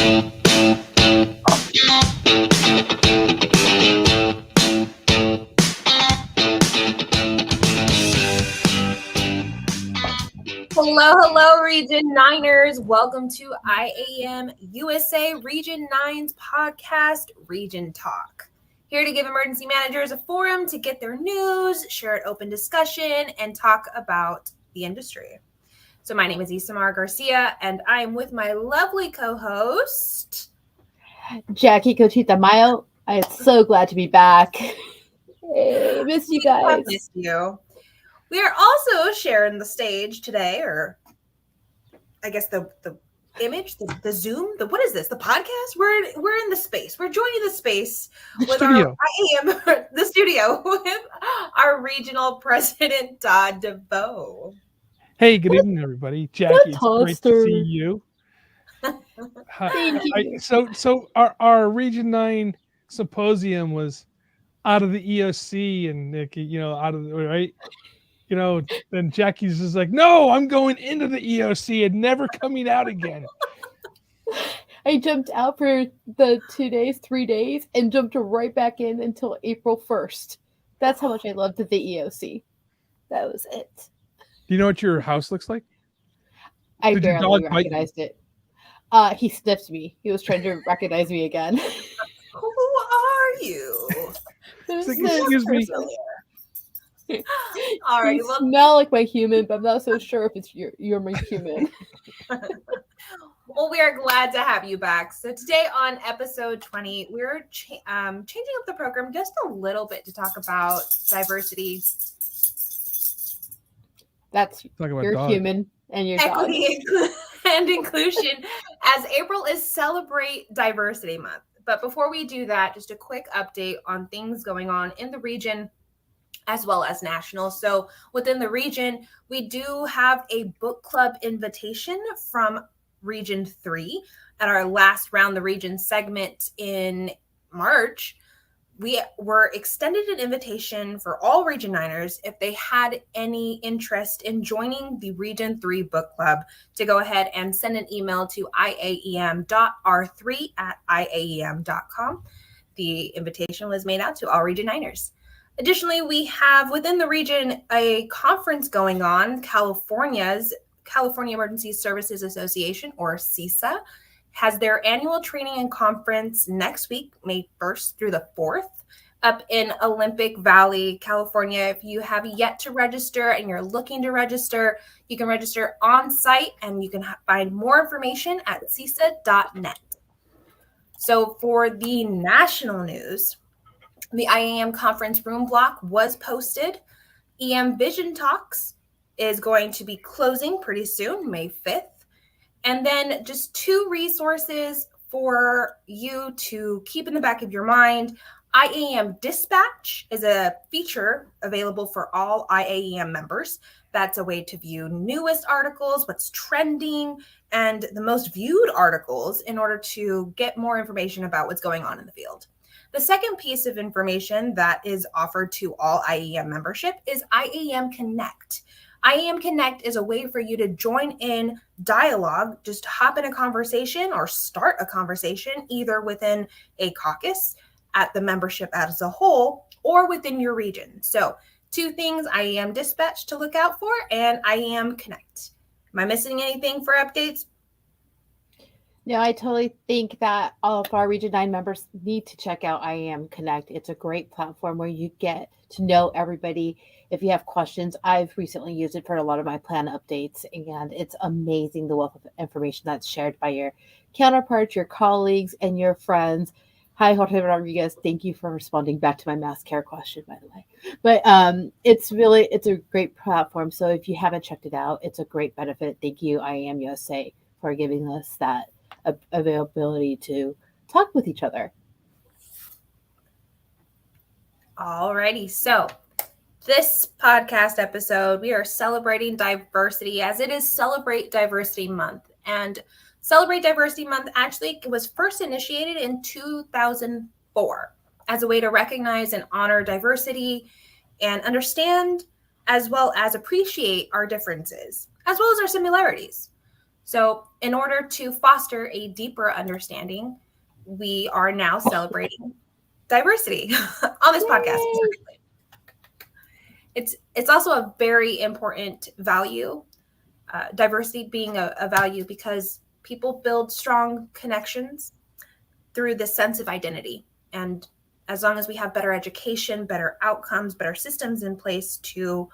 Hello, Region Niners. Welcome to IAM USA Region 9's podcast, Region Talk. Here to give emergency managers a forum to get their news, share an open discussion, and talk about the industry. So my name is Isamar Garcia, and I'm with my lovely co-host, Jackie Cochita Mayo. I am so glad to be back. Hey, miss you guys. I missed you. We are also sharing the stage today, or I guess the image, the Zoom, what is this? The podcast? We're in the space. We're joining the space with the studio with our regional president, Todd DeVoe. Hey, good evening, everybody. Jackie, it's great to see you. Thank you. So our Region 9 symposium was out of the EOC and out of the right. Then Jackie's just like, no, I'm going into the EOC and never coming out again. I jumped out for the 2 days, 3 days, and jumped right back in until April 1st. That's how much I loved the EOC. That was it. Do you know what your house looks like? I barely recognized it. He sniffed me. He was trying to recognize me again. Who are you? Excuse me. All right. You smell like my human, but I'm not so sure if it's you're my human. Well, we are glad to have you back. So today on episode 20, we're changing up the program just a little bit to talk about diversity. That's your human and your equity and inclusion, as April is Celebrate Diversity Month. But before we do that, just a quick update on things going on in the region as well as national. So within the region, we do have a book club invitation from Region 3 at our last Round the Region segment in March. We were extended an invitation for all Region 9ers if they had any interest in joining the Region 3 book club to go ahead and send an email to iaem.r3@iaem.com. The invitation was made out to all Region 9ers. Additionally, we have within the region a conference going on. California Emergency Services Association, or CESA, has their annual training and conference next week, May 1st through the 4th, up in Olympic Valley, California. If you have yet to register and you're looking to register, you can register on site, and you can find more information at CESA.net. So for the national news, the IAM conference room block was posted. EM Vision Talks is going to be closing pretty soon, May 5th. And then just 2 resources for you to keep in the back of your mind. IAM Dispatch is a feature available for all IAM members. That's a way to view newest articles, what's trending, and the most viewed articles in order to get more information about what's going on in the field. The second piece of information that is offered to all IAM membership is IAM Connect. IAM Connect is a way for you to join in dialogue, just hop in a conversation or start a conversation either within a caucus, at the membership as a whole, or within your region. So 2 things, IAM Dispatch to look out for and IAM Connect. Am I missing anything for updates? No, I totally think that all of our Region 9 members need to check out IAM Connect. It's a great platform where you get to know everybody. If you have questions, I've recently used it for a lot of my plan updates, and it's amazing the wealth of information that's shared by your counterparts, your colleagues, and your friends. Hi, Jorge Rodriguez. Thank you for responding back to my mass care question, by the way. But it's a great platform. So if you haven't checked it out, it's a great benefit. Thank you, IAM USA, for giving us that availability to talk with each other. Alrighty, so this podcast episode, we are celebrating diversity as it is Celebrate Diversity Month. And Celebrate Diversity Month actually was first initiated in 2004 as a way to recognize and honor diversity and understand as well as appreciate our differences, as well as our similarities. So, in order to foster a deeper understanding, we are now celebrating diversity on this podcast specifically. It's also a very important value, diversity being a value, because people build strong connections through this sense of identity. And as long as we have better education, better outcomes, better systems in place to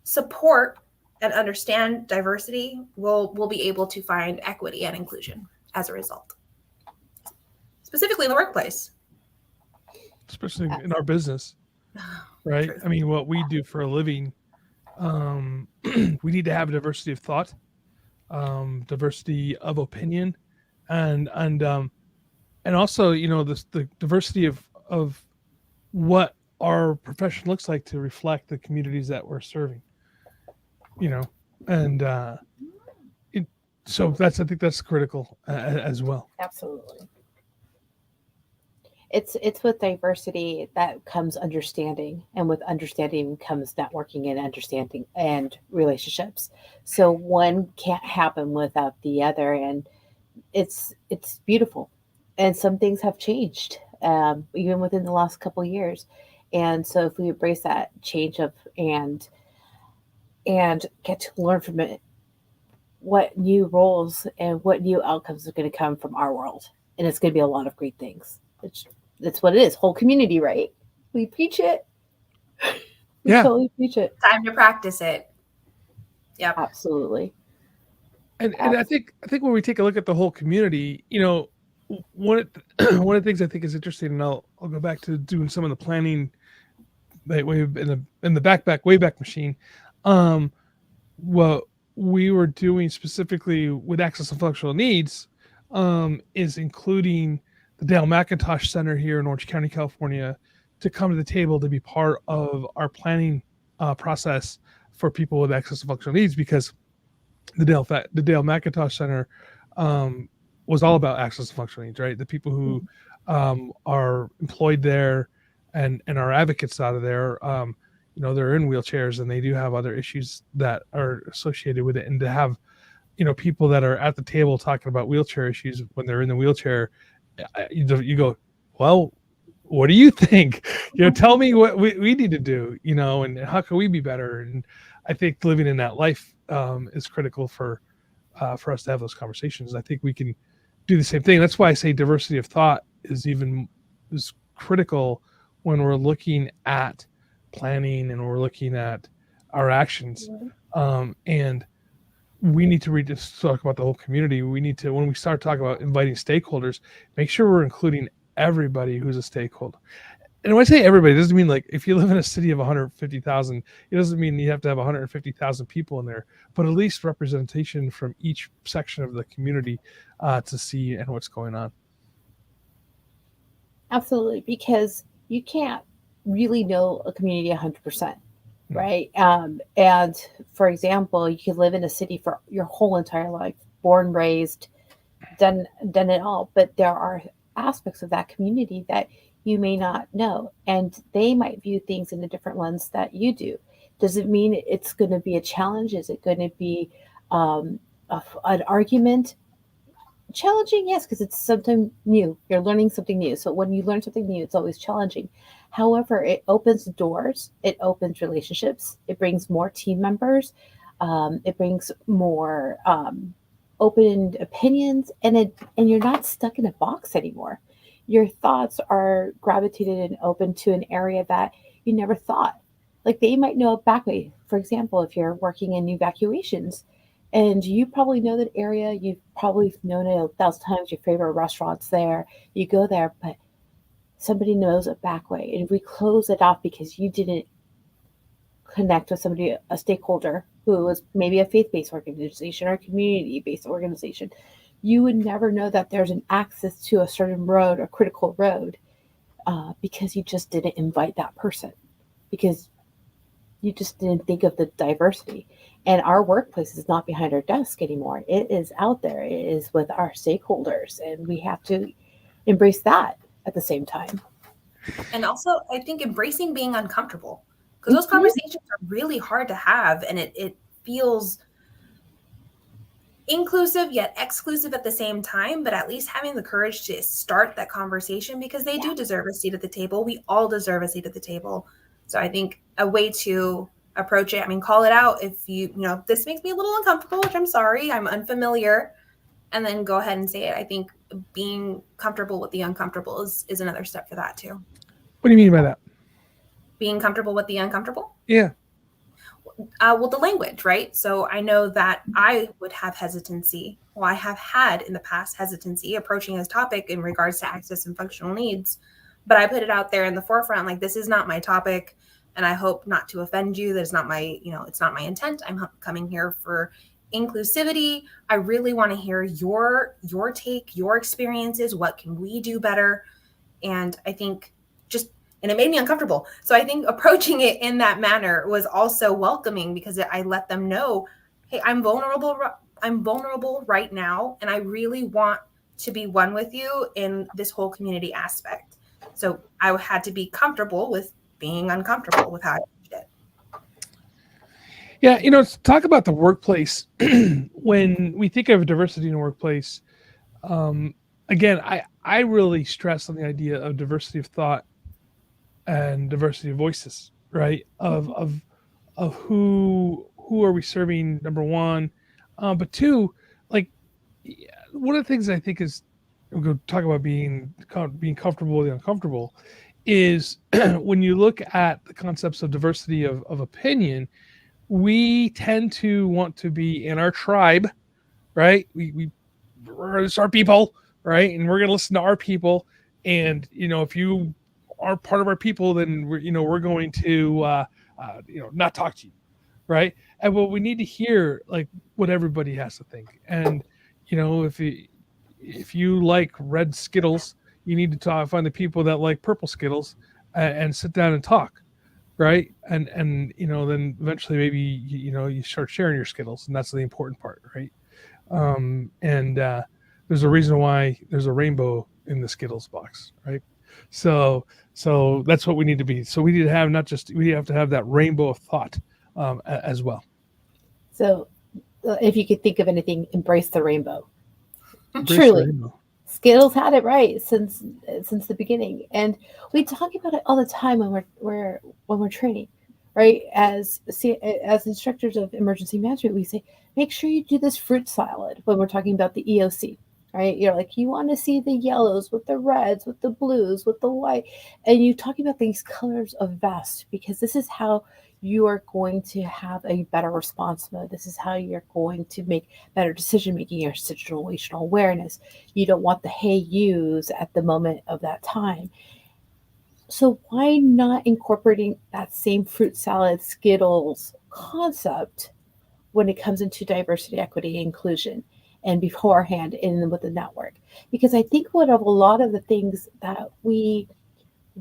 support and understand diversity, we'll be able to find equity and inclusion as a result, specifically in the workplace, especially in our business, right? Truth. I mean, what we do for a living, we need to have diversity of thought, diversity of opinion, and also, you know, the diversity of what our profession looks like to reflect the communities that we're serving, you know, and so I think that's critical as well. Absolutely. It's with diversity that comes understanding, and with understanding comes networking and understanding and relationships. So one can't happen without the other, and it's beautiful. And some things have changed, even within the last couple of years. And so if we embrace that change of and get to learn from it, what new roles and what new outcomes are going to come from our world, and it's going to be a lot of great things. That's what it is. Whole community, right? We preach it. We totally preach it. Time to practice it. Yep. Absolutely. And I think when we take a look at the whole community, you know, one of the things I think is interesting, and I'll go back to doing some of the planning way in the backpack machine. What we were doing specifically with access and functional needs is including the Dale McIntosh Center here in Orange County, California, to come to the table to be part of our planning process for people with access and functional needs, because the Dale McIntosh Center was all about access and functional needs, right? The people who are employed there and are advocates out of there, you know, they're in wheelchairs and they do have other issues that are associated with it. And to have, you know, people that are at the table talking about wheelchair issues when they're in the wheelchair, you go, well, what do you think? You know, tell me what we need to do, you know, and how can we be better? And I think living in that life is critical for us to have those conversations. I think we can do the same thing. That's why I say diversity of thought is critical when we're looking at planning and we're looking at our actions. And we need to just talk about the whole community. We need to, when we start talking about inviting stakeholders, make sure we're including everybody who's a stakeholder. And when I say everybody, it doesn't mean like if you live in a city of 150,000, it doesn't mean you have to have 150,000 people in there, but at least representation from each section of the community to see and what's going on. Absolutely, because you can't really know a community 100%, right? And for example, you could live in a city for your whole entire life, born, raised, done it all, but there are aspects of that community that you may not know, and they might view things in a different lens that you do. Does it mean it's going to be a challenge? Is it going to be an argument? Challenging, yes, because it's something new. You're learning something new. So when you learn something new, it's always challenging. However, it opens doors. It opens relationships. It brings more team members. It brings more open opinions, and you're not stuck in a box anymore. Your thoughts are gravitated and open to an area that you never thought. Like they might know a back way. For example, if you're working in evacuations, and you probably know that area, you've probably known it 1,000 times, your favorite restaurant's there, you go there, but somebody knows a back way. And if we close it off because you didn't connect with somebody, a stakeholder who was maybe a faith-based organization or a community-based organization, you would never know that there's an access to a certain road, a critical road, because you just didn't invite that person, because you just didn't think of the diversity. And our workplace is not behind our desk anymore. It is out there. It is with our stakeholders, and we have to embrace that at the same time. And also, I think embracing being uncomfortable, because those conversations are really hard to have, and it feels inclusive yet exclusive at the same time, but at least having the courage to start that conversation, because they do deserve a seat at the table. We all deserve a seat at the table. So I think a way to approach it, I mean, call it out if this makes me a little uncomfortable, which I'm sorry, I'm unfamiliar, and then go ahead and say it. I think being comfortable with the uncomfortable is another step for that too. What do you mean by that? Being comfortable with the uncomfortable? Yeah. Well, the language, right? So I know that I would have hesitancy. Well, I have had in the past hesitancy approaching this topic in regards to access and functional needs, but I put it out there in the forefront, like, this is not my topic, and I hope not to offend you. That's not my, it's not my intent. I'm coming here for inclusivity. I really want to hear your take, your experiences. What can we do better? And I think and it made me uncomfortable. So I think approaching it in that manner was also welcoming, because I let them know, hey, I'm vulnerable right now, and I really want to be one with you in this whole community aspect. So I had to be comfortable with being uncomfortable with how I did it. Yeah, talk about the workplace. When we think of diversity in the workplace, again, I really stress on the idea of diversity of thought and diversity of voices, right? Of who are we serving? Number one, but two, like, one of the things I think is, we're going to talk about being comfortable with the uncomfortable, is when you look at the concepts of diversity of opinion, we tend to want to be in our tribe, right? It's our people, right? And we're going to listen to our people. And if you are part of our people, then we're going to not talk to you, right? And what we need to hear, like, what everybody has to think. And if you like red Skittles, you need to find the people that like purple Skittles, and sit down and talk, right? And then eventually maybe you start sharing your Skittles, and that's the important part, right? And there's a reason why there's a rainbow in the Skittles box, right? So that's what we need to be. So we need to have we have to have that rainbow of thought, as well. So if you could think of anything, embrace the rainbow. Embrace Truly, the rainbow. Skittles had it right since the beginning, and we talk about it all the time when we're training, right? As instructors of emergency management, we say, make sure you do this fruit salad when we're talking about the EOC, right? You're like, you want to see the yellows with the reds, with the blues, with the white, and you talk about these colors of vest, because this is how you are going to have a better response mode. This is how you're going to make better decision making, your situational awareness. You don't want the hey yous at the moment of that time. So why not incorporating that same fruit salad Skittles concept when it comes into diversity, equity, inclusion, and beforehand in with the network? Because I think one of a lot of the things that we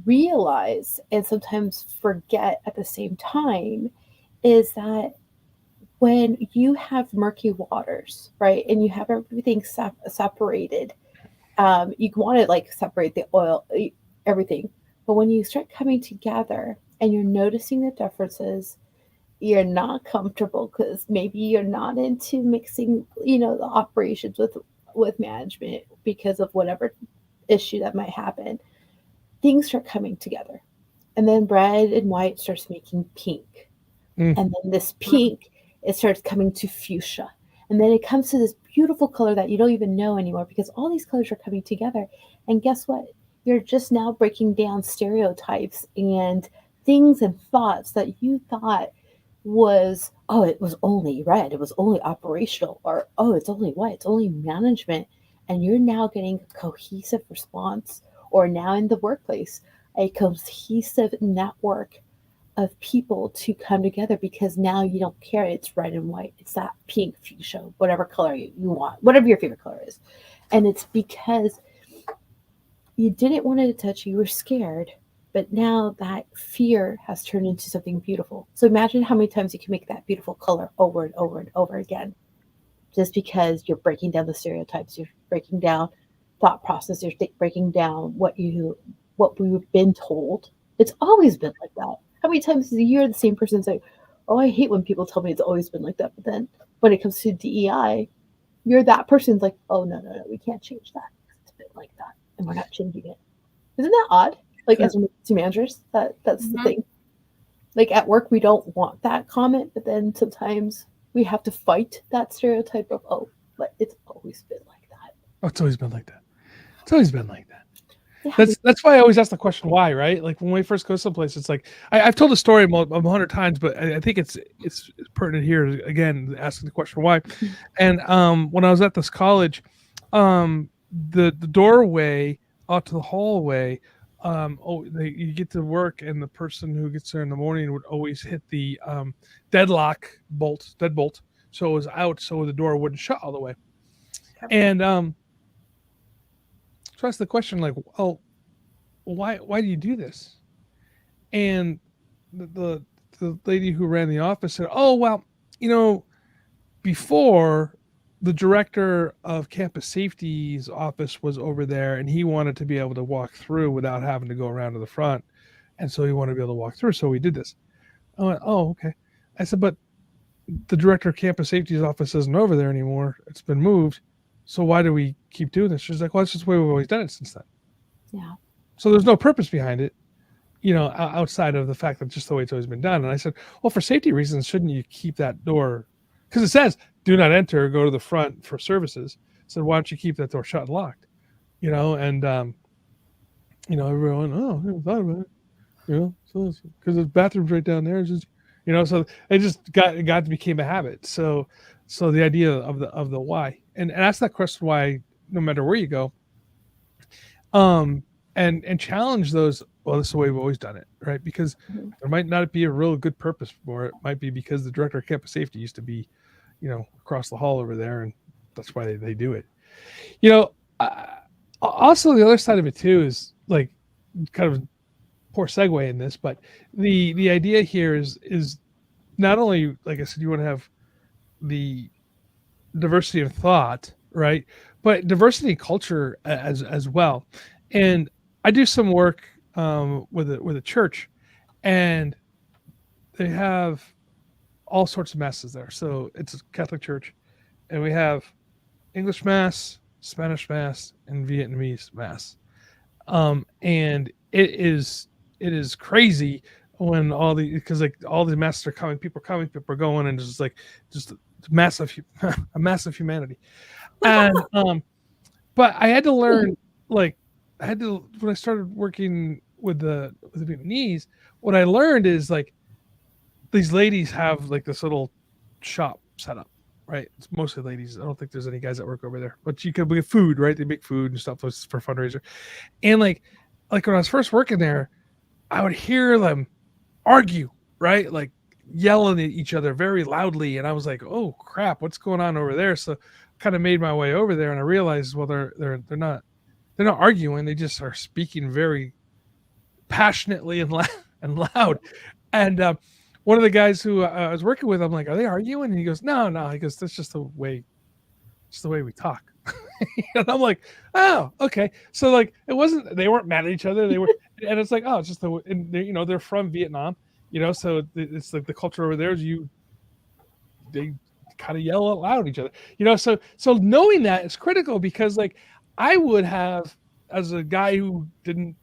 realize and sometimes forget at the same time is that when you have murky waters, right, and you have everything separated, you want to like separate the oil, everything. But when you start coming together and you're noticing the differences, you're not comfortable because maybe you're not into mixing, the operations with management because of whatever issue that might happen. Things start coming together, and then red and white starts making pink, and then this pink, it starts coming to fuchsia, and then it comes to this beautiful color that you don't even know anymore, because all these colors are coming together. And guess what? You're just now breaking down stereotypes and things and thoughts that you thought was, oh, it was only red, it was only operational, or oh, it's only white, it's only management. And you're now getting a cohesive response, or now in the workplace, a cohesive network of people to come together, because now you don't care it's red and white, it's that pink, fuchsia, whatever color you want, whatever your favorite color is. And it's because you didn't want to touch, you were scared, but now that fear has turned into something beautiful. So imagine how many times you can make that beautiful color over and over and over again, just because you're breaking down the stereotypes, you're breaking down thought process, you're breaking down what we've been told. It's always been like that. How many times you're the same person say, oh, I hate when people tell me it's always been like that. But then when it comes to DEI, you're that person's like, oh no, we can't change that. It's been like that, and we're not changing it. Isn't that odd? Like as emergency managers, that's the thing. Like at work, we don't want that comment, but then sometimes we have to fight that stereotype of, oh, but it's always been like that. Oh, it's always been like that. It's always been like that. Yeah, That's why I always ask the question why, right? Like when we first go someplace, it's like I've told the story 100 times, but I think it's pertinent here again, asking the question why. And when I was at this college, the doorway out to the hallway, you get to work, and the person who gets there in the morning would always hit the deadbolt, so it was out, so the door wouldn't shut all the way. And so that's the question, like, oh, why do you do this? And the lady who ran the office said, oh, well, before the director of campus safety's office was over there, and he wanted to be able to walk through without having to go around to the front, and so he wanted to be able to walk through, so we did this. I went, oh, okay. I said, but the director of campus safety's office isn't over there anymore. It's been moved. So why do we keep doing this? She's like, well, it's just the way we've always done it since then. yeah. So there's no purpose behind it, outside of the fact that just the way it's always been done. And I said, well, for safety reasons, shouldn't you keep that door? Because it says, do not enter, go to the front for services. So why don't you keep that door shut and locked? And, everyone, oh, I never thought about it. So because the bathroom's right down there. It's just, so it just became a habit. So the idea of the why, and ask that question why, no matter where you go, and challenge those. Well, this is the way we've always done it, right? Because there might not be a real good purpose for it. It might be because the director of campus safety used to be, across the hall over there, and that's why they do it. Also the other side of it too is like kind of poor segue in this, but the idea here is not only, like I said, you want to have the diversity of thought, right? But diversity in culture as well. And I do some work with a church, and they have all sorts of masses there. So it's a Catholic church, and we have English mass, Spanish mass, and Vietnamese mass. And it is crazy when because like all the masses are coming, people are going, and it's just a massive humanity. And but I had to learn, when I started working with the Vietnamese, what I learned is like these ladies have like this little shop set up, right? It's mostly ladies. I don't think there's any guys that work over there, but you can get food, right? They make food and stuff for fundraiser. And like when I was first working there, I would hear them argue, right? Like yelling at each other very loudly. And I was like, oh crap, what's going on over there? So kind of made my way over there, and I realized, well, they're not arguing. They just are speaking very passionately and loud. And one of the guys who I was working with, I'm like, are they arguing? And he goes, no. He goes, that's just the way we talk. And I'm like, oh, okay. So like, they weren't mad at each other. They were, and it's like, oh, it's just they're from Vietnam, so it's like the culture over there is they kind of yell out loud at each other, so knowing that is critical, because like I would have, as a guy who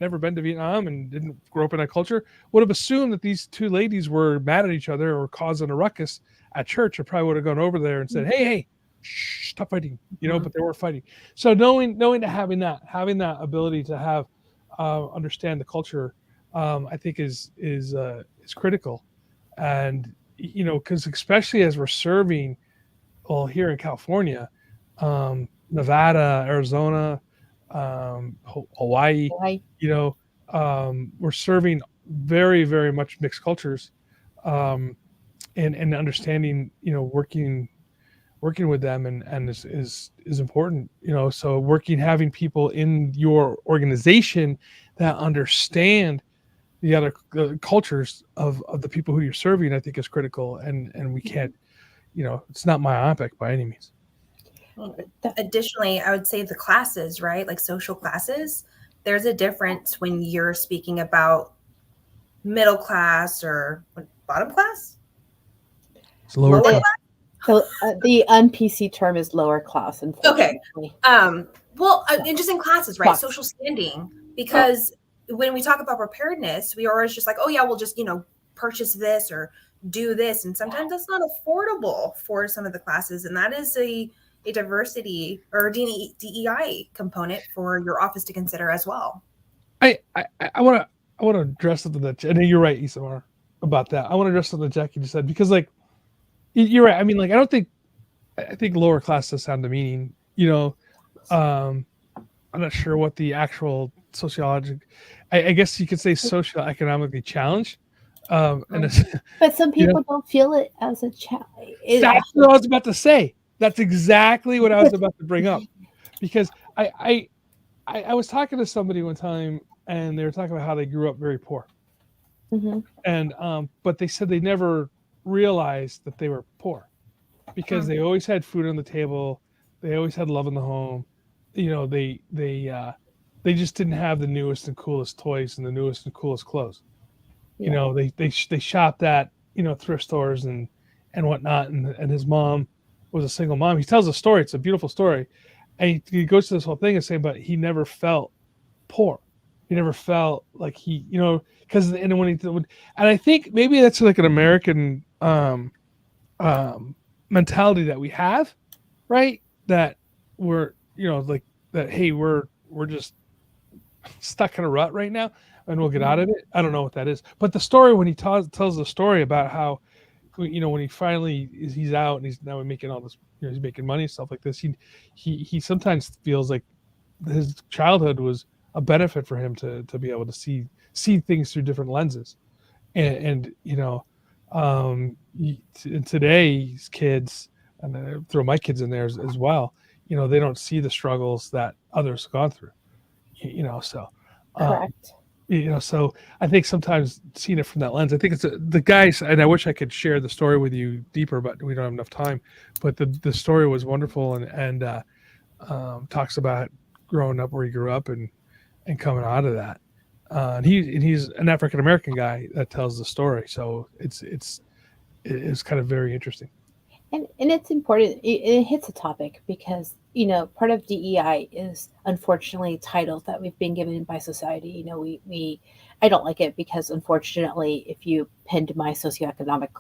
never been to Vietnam and didn't grow up in that culture, would have assumed that these two ladies were mad at each other or causing a ruckus at church. I probably would have gone over there and said, hey, shh, stop fighting, but they were fighting. So knowing that, having that ability to have understand the culture, I think is critical. And because especially as we're serving, well, here in California, Nevada, Arizona, Hawaii, we're serving very, very much mixed cultures, and understanding, working with them and is important, so having people in your organization that understand the other cultures of the people who you're serving, I think is critical, and we can't, it's not myopic by any means. Additionally, I would say the classes, right? Like social classes, there's a difference when you're speaking about middle class or bottom class. It's lower class. So the un-PC term is lower class, Okay. unfortunately. Well, and just in classes, right? Box. Social standing, because when we talk about preparedness, we are always just like, oh yeah, we'll just purchase this or do this, and sometimes that's not affordable for some of the classes, and that is a diversity or DEI component for your office to consider as well. I want to address something that, and you're right, Isamar, about that. I want to address something that Jackie just said, because like you're right. I mean, like I think lower class does sound demeaning. Um, I'm not sure what the actual sociological. I guess you could say social economically challenged. And it's, But some people don't feel it as a challenge. that's what I was about to say. That's exactly what I was about to bring up, because I was talking to somebody one time, and they were talking about how they grew up very poor, and but they said they never realized that they were poor, because they always had food on the table, they always had love in the home. They just didn't have the newest and coolest toys and the newest and coolest clothes. They shopped at thrift stores and whatnot, and his mom was a single mom. He tells a story. It's a beautiful story, and he goes to this whole thing and saying, but he never felt poor. He never felt like because and I think maybe that's like an American mentality that we have, right? That we're like that. Hey, we're just stuck in a rut right now, and we'll get out of it. I don't know what that is, but the story, when he tells the story about how when he finally he's out and he's now making all this, he's making money and stuff like this. He sometimes feels like his childhood was a benefit for him to be able to see things through different lenses, and today's kids, and I throw my kids in there as well. They don't see the struggles that others have gone through. So Correct. so I think sometimes seeing it from that lens, I think it's the guys, and I wish I could share the story with you deeper, but we don't have enough time. But the story was wonderful, and talks about growing up where he grew up and coming out of that. And he's an African American guy that tells the story, so it's kind of very interesting. And it's important. It hits a topic because part of DEI is unfortunately titles that we've been given by society. We I don't like it because unfortunately, if you pinned my socioeconomic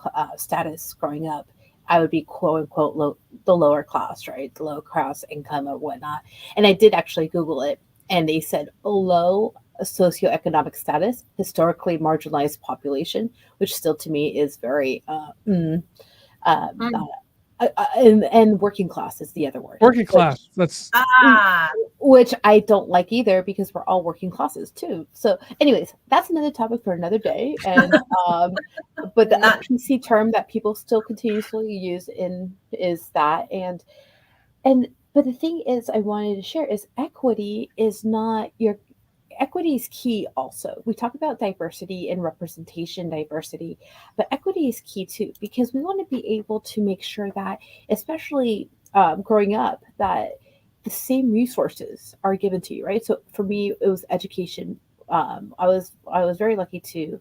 status growing up, I would be quote unquote the lower class, right? The low class income or whatnot. And I did actually Google it, and they said low socioeconomic status, historically marginalized population, which still to me is very uh, and working class is the other word. Working class. That's which I don't like either because we're all working classes too. So, anyways, that's another topic for another day. And but the PC term that people still continuously use is that and but the thing is, I wanted to share is equity is not your equity is key also. We talk about diversity and representation diversity, but equity is key too because we want to be able to make sure that, especially growing up, that the same resources are given to you, right? So for me, it was education. I was very lucky to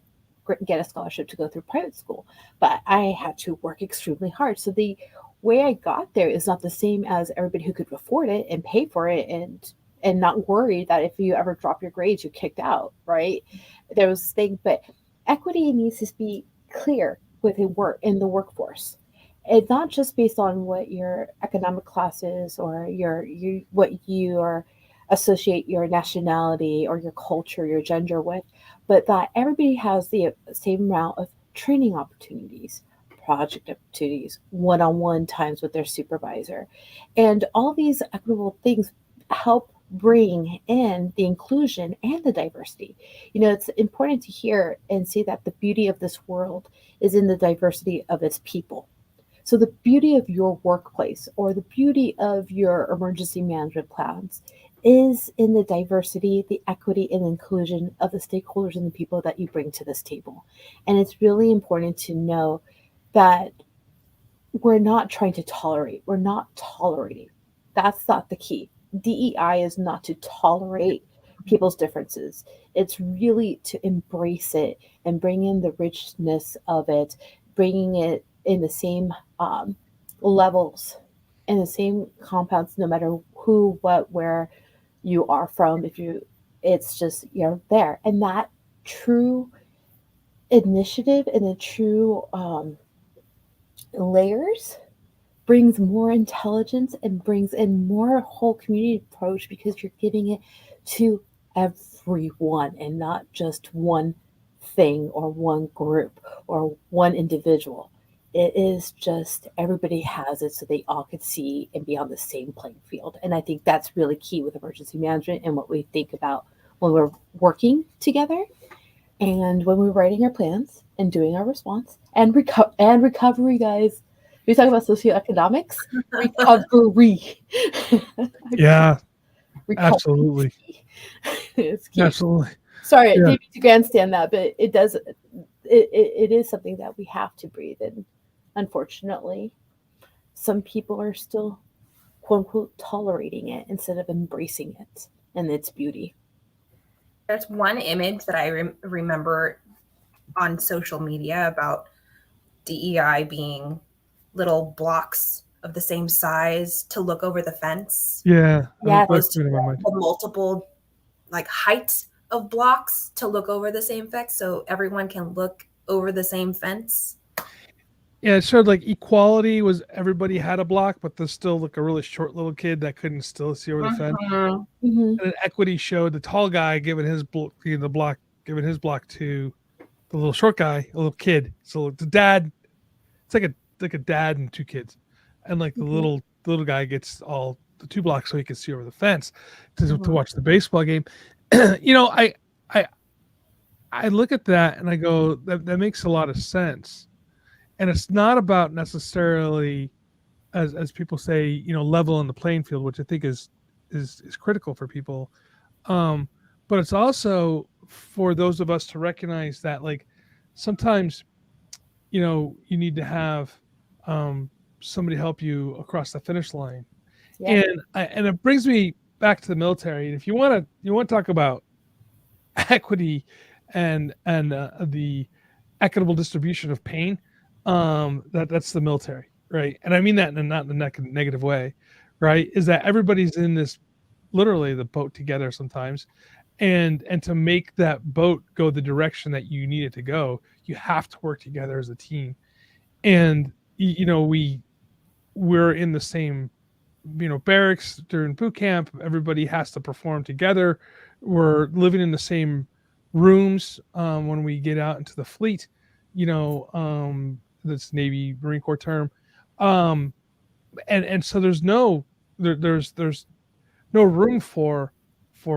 get a scholarship to go through private school, but I had to work extremely hard. So the way I got there is not the same as everybody who could afford it and pay for it and not worry that if you ever drop your grades, you're kicked out, right? There was this thing, but equity needs to be clear within work in the workforce. It's not just based on what your economic class is or what you are associate your nationality or your culture, your gender with, but that everybody has the same amount of training opportunities, project opportunities, one-on-one times with their supervisor. And all these equitable things help bring in the inclusion and the diversity. It's important to hear and see that the beauty of this world is in the diversity of its people. So the beauty of your workplace or the beauty of your emergency management plans is in the diversity, the equity, and inclusion of the stakeholders and the people that you bring to this table. And it's really important to know that we're not trying to tolerate. We're not tolerating. That's not the key. DEI is not to tolerate people's differences. It's really to embrace it and bring in the richness of it, bringing it in the same levels in the same compounds, no matter who, what, where you are from. If you, it's just you're there, and that true initiative and the true layers brings more intelligence and brings in more whole community approach because you're giving it to everyone and not just one thing or one group or one individual. It is just everybody has it so they all could see and be on the same playing field. And I think that's really key with emergency management and what we think about when we're working together and when we're writing our plans and doing our response and recovery, guys. We talk about socioeconomics, recovery. Yeah, Recovery absolutely. is key. Absolutely. Sorry, I Yeah. didn't mean to grandstand that, but it does. It is something that we have to breathe in. Unfortunately, some people are still quote unquote tolerating it instead of embracing it and its beauty. There's one image that I remember on social media about DEI being little blocks of the same size to look over the fence. Yeah. Yeah. Opposed to In my mind. the multiple like heights of blocks to look over the same fence so everyone can look over the same fence. Yeah, it showed like equality was everybody had a block, but there's still like a really short little kid that couldn't still see over the fence. Mhm. Mm-hmm. And then equity showed the tall guy giving his the block, giving his block to the little short guy, a little kid. So the dad, it's like a dad and two kids, and like the Mhm. little guy gets all the 2 blocks so he can see over the fence to Mhm. watch the baseball game. I I look at that and I go that makes a lot of sense, and it's not about necessarily as people say, level on the playing field, which I think is critical for people. Um, but it's also for those of us to recognize that like sometimes you need to have um, somebody help you across the finish line, Yeah. and it brings me back to the military. And if you want to talk about equity and the equitable distribution of pain, that's the military, right? And I mean that not in a negative way, right? Is that everybody's in this literally the boat together sometimes, and to make that boat go the direction that you need it to go, you have to work together as a team. And we're in the same barracks during boot camp. Everybody has to perform together. We're living in the same rooms when we get out into the fleet. That's Navy Marine Corps term. um, and so there's no room for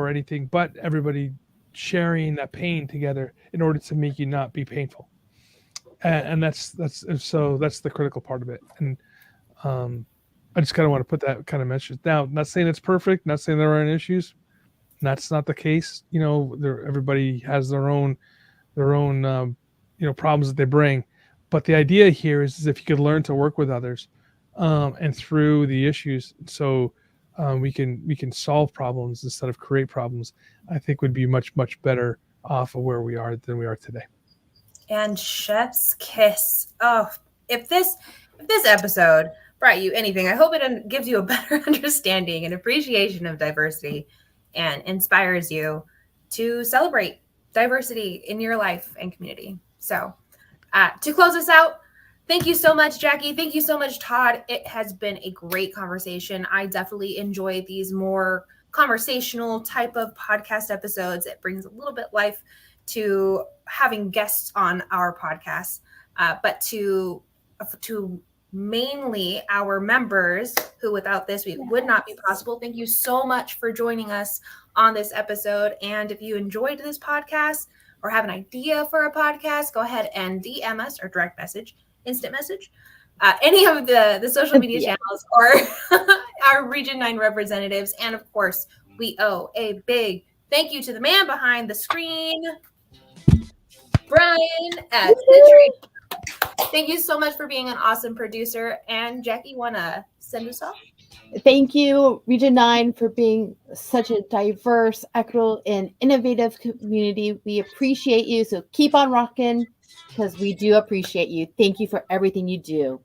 anything but everybody sharing that pain together in order to make you not be painful. And that's the critical part of it. And um, I just kind of want to put that kind of message now. Not saying it's perfect, not saying there aren't issues. That's not the case. Everybody has their own problems that they bring. But the idea here is if you could learn to work with others, and through the issues, so we can solve problems instead of create problems. I think would be much better off of where we are than we are today. And chef's kiss. Oh, if this episode brought you anything, I hope it gives you a better understanding and appreciation of diversity and inspires you to celebrate diversity in your life and community. So, to close us out, thank you so much, Jackie. Thank you so much, Todd. It has been a great conversation. I definitely enjoy these more conversational type of podcast episodes. It brings a little bit life to having guests on our podcast, but to mainly our members who without this we would not be possible. Thank you so much for joining us on this episode. And if you enjoyed this podcast or have an idea for a podcast, go ahead and DM us or direct message, instant message, any of the social media channels or our Region 9 representatives. And of course, we owe a big thank you to the man behind the screen, Brian at Century. Thank you so much for being an awesome producer. And Jackie, want to send us off? Thank you, Region 9, for being such a diverse, equitable, and innovative community. We appreciate you. So keep on rocking because we do appreciate you. Thank you for everything you do.